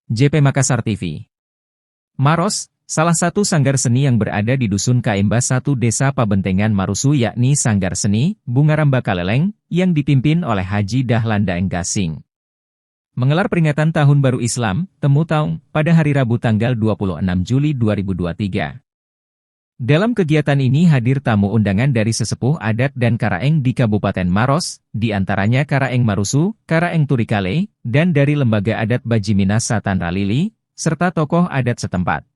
JP Makassar TV. Maros, salah satu sanggar seni yang berada di Dusun Kaemba 1 Desa Pabentengan Marusu yakni Sanggar Seni Bungaramba Kaleleng, yang dipimpin oleh Haji Dahlan Daeng Gasing. Mengelar peringatan Tahun Baru Islam, Temu Taung, pada hari Rabu tanggal 26 Juli 2023. Dalam kegiatan ini hadir tamu undangan dari sesepuh adat dan Karaeng di Kabupaten Maros, di antaranya Karaeng Marusu, Karaeng Turikale, dan dari Lembaga Adat Bajiminas Satan Ralili, serta tokoh adat setempat.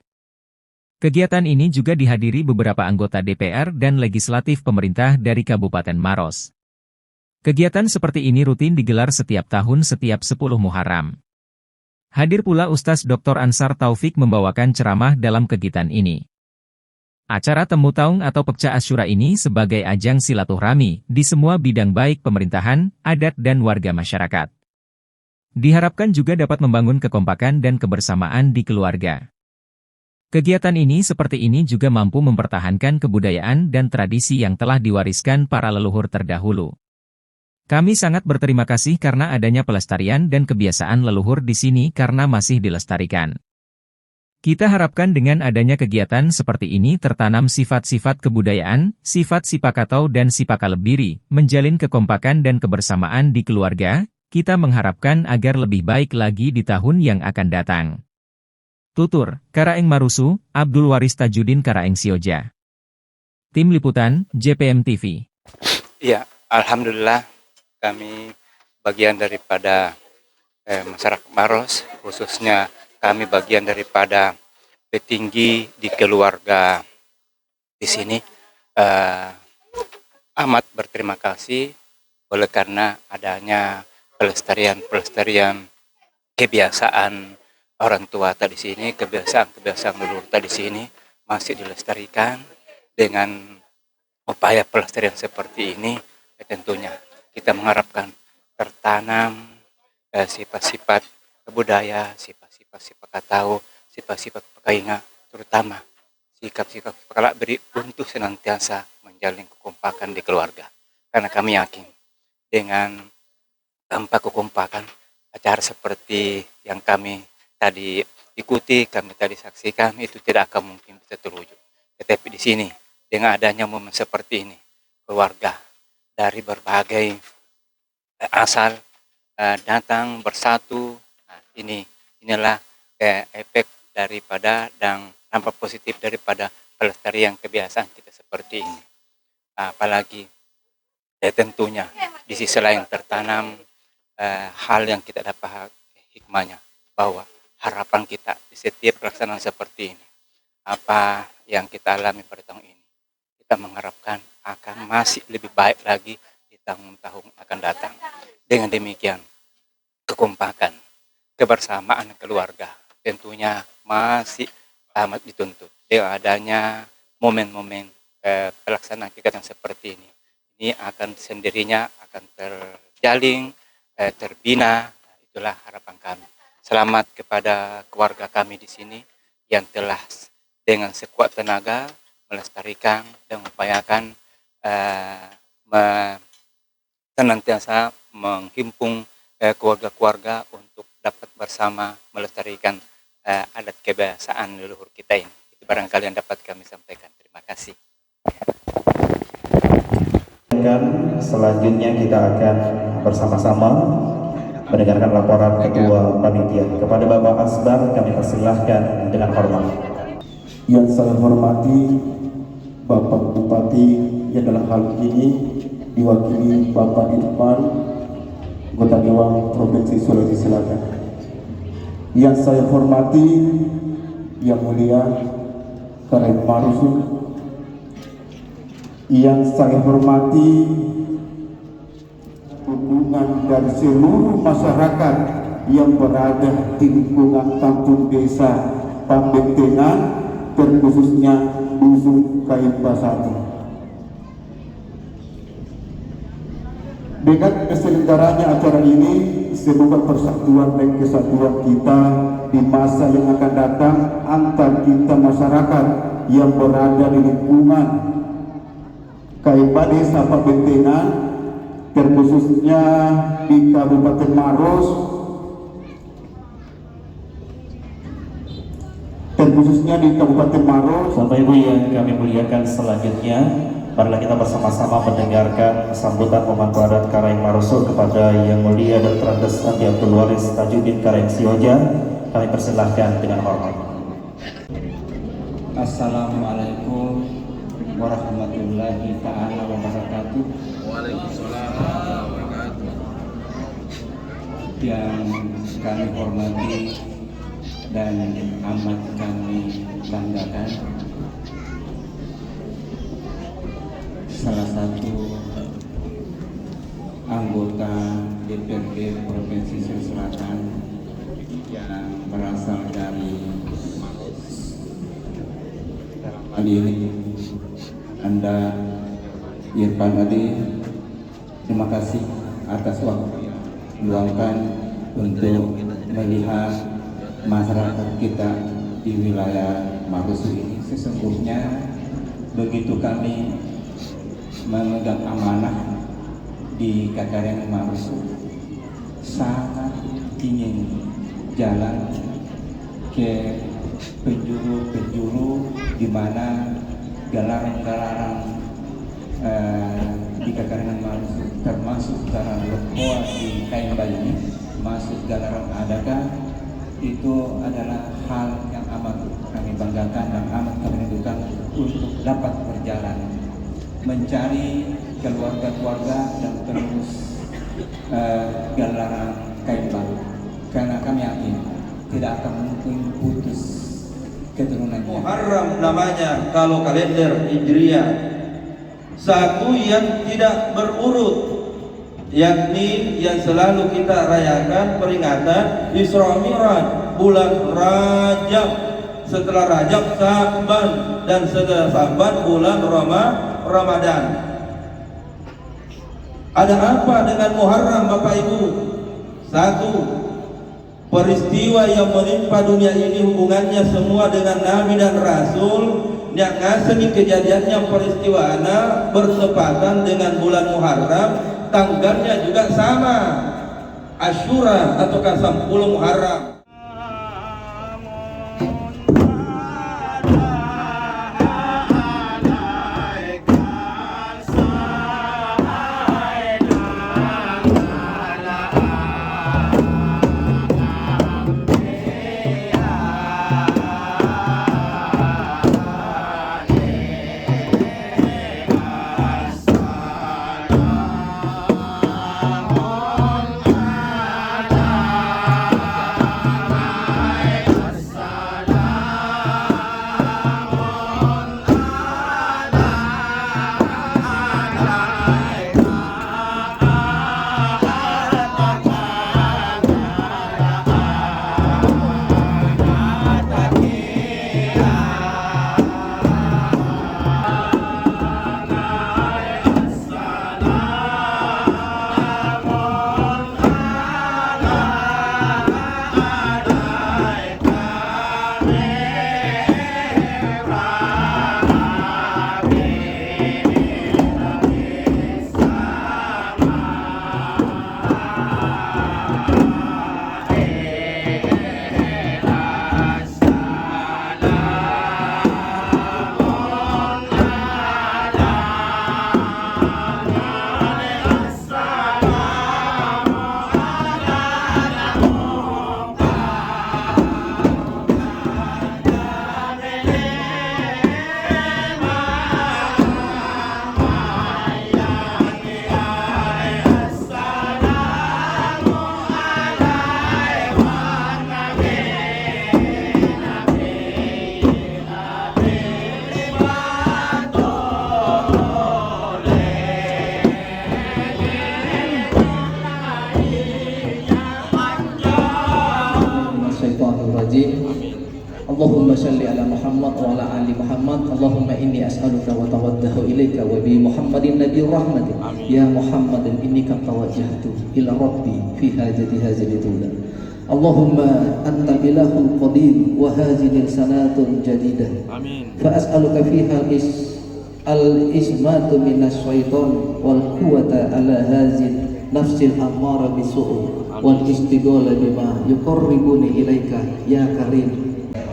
Kegiatan ini juga dihadiri beberapa anggota DPR dan legislatif pemerintah dari Kabupaten Maros. Kegiatan seperti ini rutin digelar setiap tahun setiap 10 Muharram. Hadir pula Ustaz Dr. Ansar Taufik membawakan ceramah dalam kegiatan ini. Acara Temu Taung atau Pekca Asyura ini sebagai ajang silaturahmi di semua bidang baik pemerintahan, adat dan warga masyarakat. Diharapkan juga dapat membangun kekompakan dan kebersamaan di keluarga. Kegiatan ini seperti ini juga mampu mempertahankan kebudayaan dan tradisi yang telah diwariskan para leluhur terdahulu. Kami sangat berterima kasih karena adanya pelestarian dan kebiasaan leluhur di sini karena masih dilestarikan. Kita harapkan dengan adanya kegiatan seperti ini tertanam sifat-sifat kebudayaan, sifat sipakatau dan sipakalebiri, menjalin kekompakan dan kebersamaan di keluarga. Kita mengharapkan agar lebih baik lagi di tahun yang akan datang. Tutur, Karaeng Marusu, Abdul Waris Tajudin Karaeng Sioja. Tim Liputan, JPM TV. Ya, Alhamdulillah kami bagian daripada masyarakat Maros, khususnya kami bagian daripada petinggi di keluarga di sini. Amat berterima kasih oleh karena adanya pelestarian kebiasaan orang tua tadi sini, kebiasaan leluhur tadi sini masih dilestarikan dengan upaya pelestarian seperti ini. Tentunya kita mengharapkan tertanam sifat-sifat budaya, sifat-sifat sipakatau, sifat-sifat pekainga, terutama sikap-sikap beri untuk senantiasa menjalin kekompakan di keluarga. Karena kami yakin dengan tanpa kekompakan acara seperti yang kami tadi ikuti, kami tadi saksikan itu tidak akan mungkin bisa terwujud. Tetapi di sini dengan adanya momen seperti ini, keluarga dari berbagai asal datang bersatu. Nah, inilah efek daripada dan dampak positif daripada pelestarian kebiasaan kita seperti ini. Apalagi tentunya di sisi lain tertanam hal yang kita dapat hikmahnya, bahwa harapan kita di setiap pelaksanaan seperti ini, apa yang kita alami pada tahun ini, kita mengharapkan akan masih lebih baik lagi di tahun-tahun akan datang. Dengan demikian, kekompakan, kebersamaan keluarga tentunya masih amat dituntut. Dengan adanya momen-momen pelaksanaan kegiatan seperti ini akan sendirinya akan terjalin, terbina. Itulah harapan kami. Selamat kepada keluarga kami di sini yang telah dengan sekuat tenaga melestarikan dan mengupayakan senantiasa menghimpun keluarga-keluarga untuk dapat bersama melestarikan adat kebiasaan leluhur kita ini. Itu barangkali yang dapat kami sampaikan. Terima kasih. Selanjutnya kita akan bersama-sama mendengarkan laporan Ketua Panitia. Kepada Bapak Asbar kami persilahkan dengan hormat. Yang saya hormati Bapak Bupati yang dalam hal ini diwakili Bapak Irfan, Anggota Dewan Provinsi Sulawesi Selatan. Yang saya hormati Yang Mulia Karaeng Marusu. Yang saya hormati hubungan dari seluruh masyarakat yang berada di lingkungan kampung desa Pabentengan, terkhususnya Dusun Kaemba 1. Dengan terselenggaranya acara ini, semoga persatuan dan kesatuan kita di masa yang akan datang antar kita masyarakat yang berada di lingkungan Kaemba Desa Pabentengan, terkhususnya di Kabupaten Maros, terkhususnya di Kabupaten Maros. Bapak Ibu yang kami muliakan, selanjutnya marilah kita bersama-sama mendengarkan sambutan Pemandu Adat Karang Marusu kepada Yang Mulia Dr. Andes Andi Abdul Waris Tajuddin Karang Sioja. Kami persilahkan dengan hormat. Assalamualaikum warahmatullahi ta'ala wabarakatuh. Waalaikumsalam warahmatullahi wabarakatuh. Yang kami hormati dan amat kami banggakan, salah satu anggota DPRD Provinsi Sulawesi Selatan yang berasal dari dalam ini Anda Irfan Adi, terima kasih atas waktu yang diluangkan untuk melihat masyarakat kita di wilayah Marusu ini. Sesungguhnya begitu kami memegang amanah di Kakarengan Marusu, sangat ingin jalan ke penjuru-penjuru di mana galaran-galaran di Kakarengan Marusu, termasuk galaran Lepoa di Kaimba ini, masuk galaran Adaka, itu adalah hal yang amat kami banggakan dan amat kami rindukan untuk dapat berjalan mencari keluarga-keluarga dan penerus galaran Kaimba, karena kami yakin tidak akan mungkin putus keturunannya. Muharram namanya kalau kalender Hijriah. Satu yang tidak berurut, yakni yang selalu kita rayakan peringatan Isra Mi'raj, bulan Rajab. Setelah Rajab Sa'ban, dan setelah Sa'ban bulan Ramadan. Ada apa dengan Muharram Bapak Ibu? Satu, peristiwa yang menimpa dunia ini hubungannya semua dengan Nabi dan Rasul. Yang ngasih kejadiannya peristiwa bertepatan dengan bulan Muharram, tanggalnya juga sama, Asyura ataukah 10 Muharram. Allahumma salli ala Muhammad wa ala ali Muhammad. Allahumma inni as'aluka wa tawaddahu ilaika wa bi Muhammadin nabiyur rahmatin. Ya Muhammadin innika tawajjahtu ila rabbi fi hajati hajati tula. Allahumma anta ilahul qadim wa hadhihi sanatun jadidah. Amin. Fa as'aluka fiha al-ismatu minas syaitan wal quwwata ala hadhihi nafsil ammara bisu'u wal istighala bima yuqarribuni ilaika ya karim.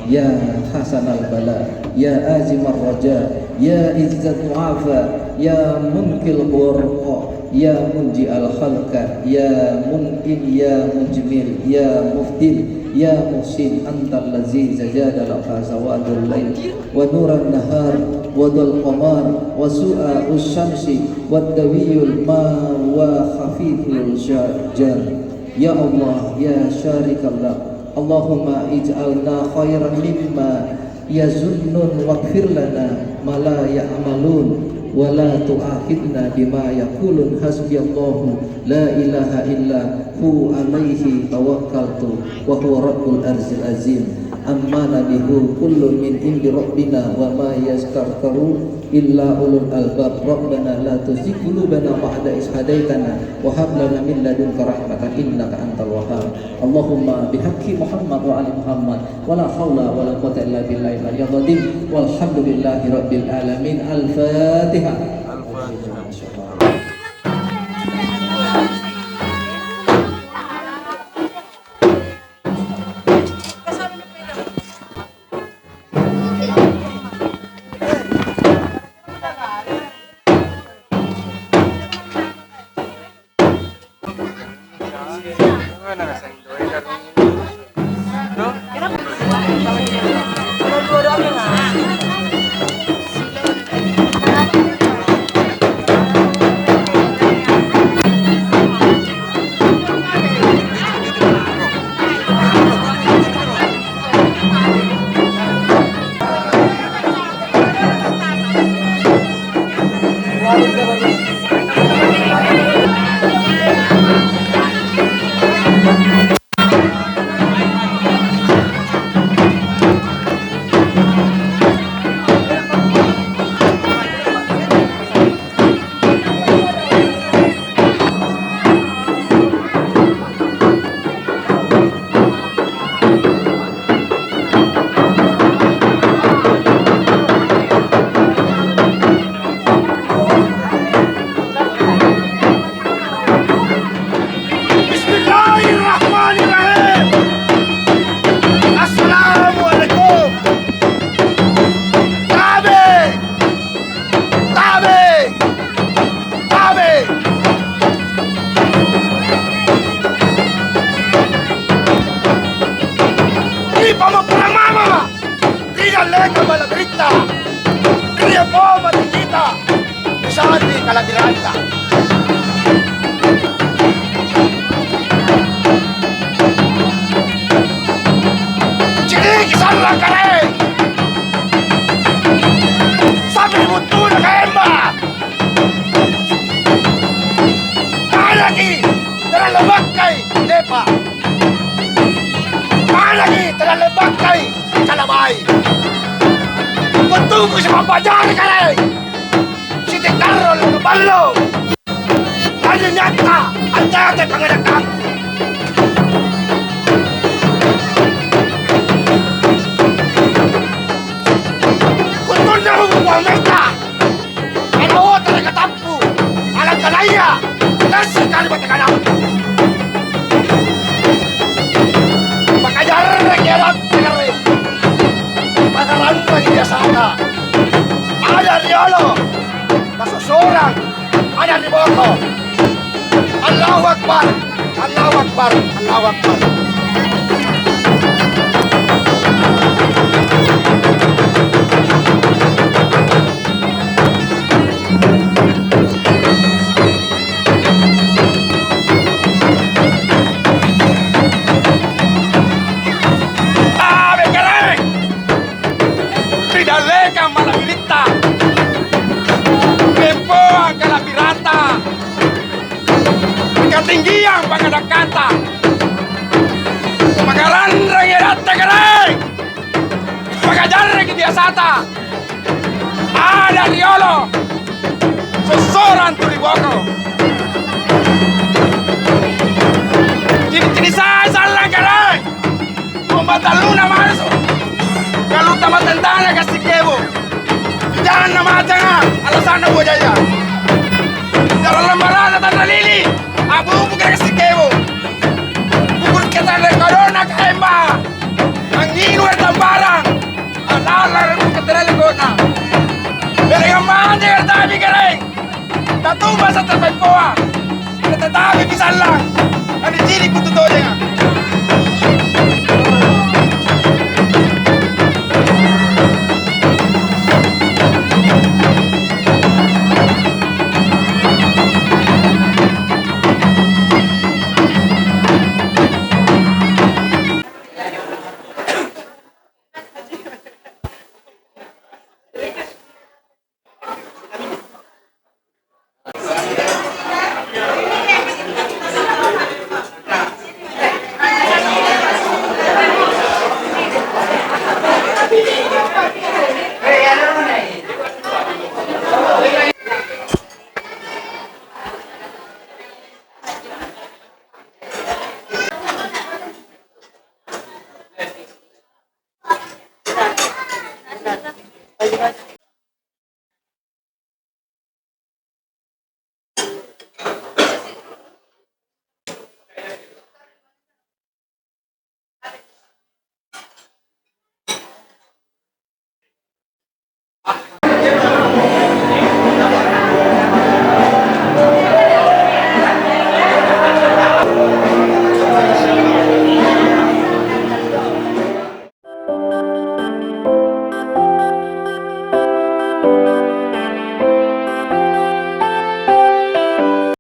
ya hasanal bala, ya azimar raja, ya izzat mu'afa, ya munkil burqa, ya munji al khalqa, ya mun'in, ya mujmil, ya muftin, ya muhsin, antal lazi zajada laka sawadul lail wa nuran nahar wa dal qamar wa su'a usyamsi wa dawiyul ma wa khafiful jar. Ya Allah, ya syarikallah, Allahumma ij'alna khairan mimma yazunnun waghfir lana ma la ya'malun wa la tu'akhidna bima yaqulun hasbiyallahu la ilaha illa hu alaihi tawakkaltu wa huwa rabbul arzil azim. Ammana bihu kullu min indi rabbina wa ma yazkarkaru illa ulul albab. Rabbana la tuzigh qulubana ba'da idh hadaitana wa hab lana min ladunka rahmatan innaka antal wahhab. Allahumma bihaqqi Muhammad wa ali Muhammad wa la haula wa la quwwata illa billahi al-aliyyil azim. Walhamdulillahi rabbil alamin. Al-Fatihah. Ada Riolo, Kasusuran, ada Riboko. Allahu Akbar, Allahu Akbar, Allahu Akbar. Ketinggian pengadak kata Pagaran rengerat tegereng Pagajar biasata Ada Riolo Susuran Turiboko Cini-cini saya salah gereng Pembatal luna masuk Kalau tamat tentana kasih kebo Jangan nama tengah alasan aku jaya Dalam lembaran tanda lili Abu bukan kasih kebo Bukan kita le corona kaimba Angin luar tambara Cuma sa terbaik poa. Tetapi bisa lang. Ani ciri putu toja.